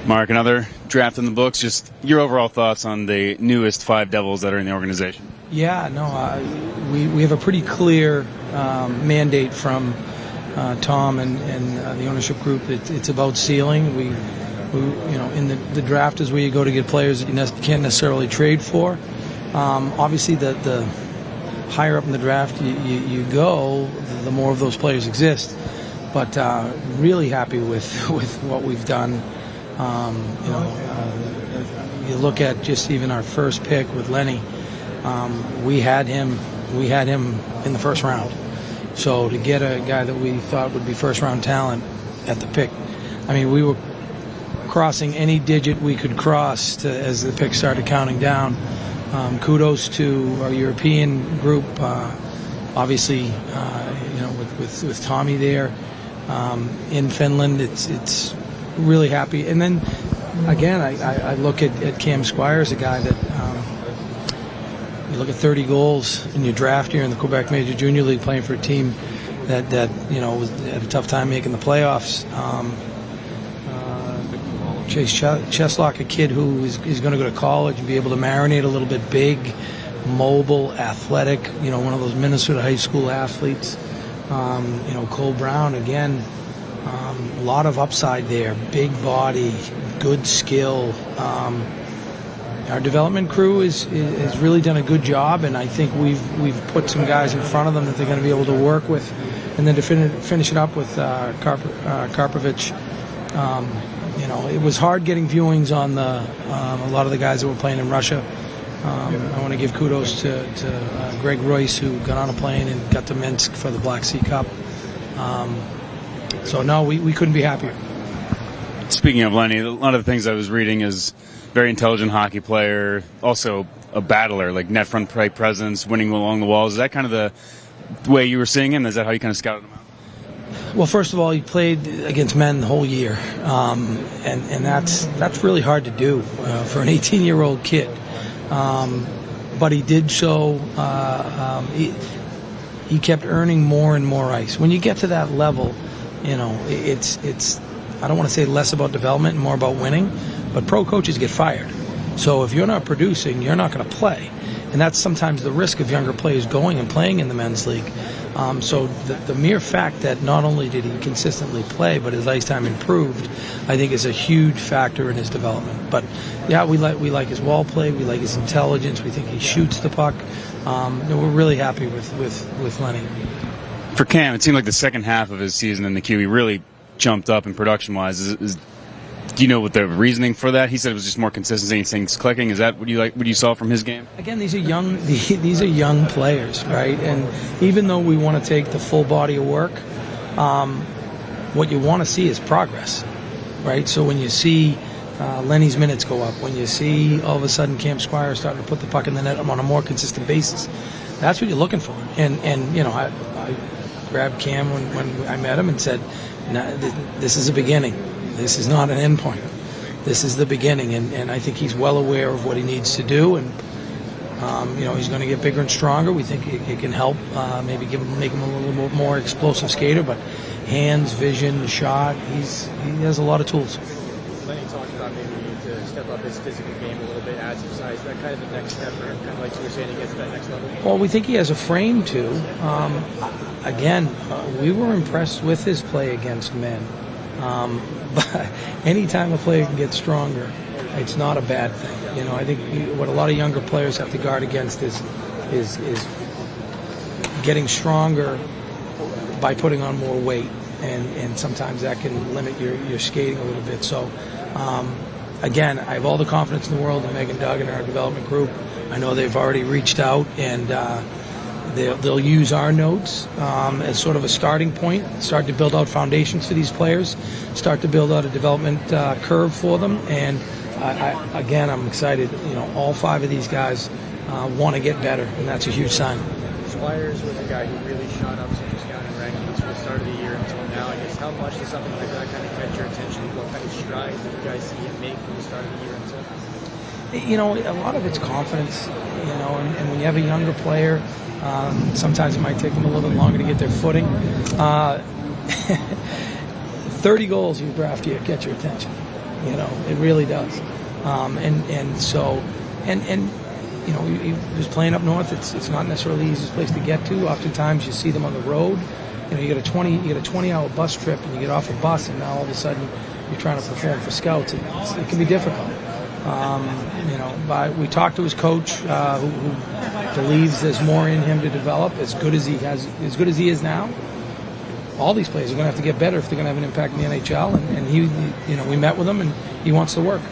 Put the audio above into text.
Mark, another draft in the books. Just your overall thoughts on the newest 5 Devils that are in the organization. Yeah, no, we have a pretty clear mandate from Tom and the ownership group. It's about ceiling. We in the draft is where you go to get players that you can't necessarily trade for. Obviously, the higher up in the draft you go, the more of those players exist. But really happy with what we've done. You look at just even our first pick with Lenny. We had him in the first round. So to get a guy that we thought would be first round talent at the pick, I mean, we were crossing any digit we could cross as the pick started counting down. Kudos to our European group, obviously, with Tommy there in Finland. It's really happy. And then again, I look at Cam Squires, a guy that you look at 30 goals in your draft year in the Quebec Major Junior League, playing for a team that was had a tough time making the playoffs. Chase Cheslock, a kid who is going to go to college and be able to marinate a little bit, big, mobile, athletic, one of those Minnesota high school athletes. Cole Brown, again, a lot of upside there, big body, good skill. Our development crew has really done a good job, and I think we've put some guys in front of them that they're going to be able to work with. And then to finish it up with Karpovich, it was hard getting viewings on a lot of the guys that were playing in Russia. I want to give kudos to Greg Royce, who got on a plane and got to Minsk for the Black Sea Cup. So no, we couldn't be happier. Speaking of Lenny, a lot of the things I was reading is very intelligent hockey player, also a battler, like net front play presence, winning along the walls. Is that kind of the way you were seeing him? Is that how you kind of scouted him out? Well, first of all, he played against men the whole year, and that's really hard to do for an 18-year-old kid. But he did so. He kept earning more and more ice. When you get to that level, it's I don't want to say less about development and more about winning, but pro coaches get fired. So if you're not producing, you're not going to play. And that's sometimes the risk of younger players going and playing in the men's league. So the mere fact that not only did he consistently play, but his ice time improved, I think is a huge factor in his development. But yeah, we like his wall play, we like his intelligence, we think he shoots the puck. We're really happy with Lenny. For Cam, it seemed like the second half of his season in the Q, he really jumped up in production-wise. Do you know what the reasoning for that? He said it was just more consistency and things clicking. Is that what you saw from his game? Again, these are young players, right? And even though we want to take the full body of work, what you want to see is progress, right? So when you see Lenny's minutes go up, when you see all of a sudden Cam Squires starting to put the puck in the net on a more consistent basis, that's what you're looking for. And I grabbed Cam when I met him and said, this is a beginning. This is not an end point. This is the beginning, and I think he's well aware of what he needs to do, and he's going to get bigger and stronger. We think it can help, maybe make him a little more explosive skater, but hands, vision, shot, he has a lot of tools. Lenny talked about maybe to step up his physical game a little bit, add some size. Is that kind of the next step, or kind of like you were saying, he gets to that next level? Well, we think he has a frame too. Again, we were impressed with his play against men. But anytime a player can get stronger, it's not a bad thing. I think what a lot of younger players have to guard against is getting stronger by putting on more weight, and sometimes that can limit your skating a little bit. So, again, I have all the confidence in the world in Megan Duggan and our development group. I know they've already reached out, and they'll use our notes as sort of a starting point, start to build out foundations for these players, start to build out a development curve for them. And I'm excited. All 5 of these guys want to get better, and that's a huge sign. Squires was a guy who really shot up some scouting rankings from the start of the year until now. I guess how much does something like that kind of catch your attention? What kind of strides did you guys see him make from the start of the year until? A lot of it's confidence. And when you have a younger player, sometimes it might take them a little bit longer to get their footing. 30 goals you draft, you get your attention. It really does. So he was playing up north. It's not necessarily the easiest place to get to. Oftentimes you see them on the road. You get a 20-hour bus trip, and you get off a bus, and now all of a sudden you're trying to perform for scouts. It can be difficult. But we talked to his coach, who believes there's more in him to develop. As good as he is now, all these players are going to have to get better if they're going to have an impact in the NHL. And we met with him, and he wants to work.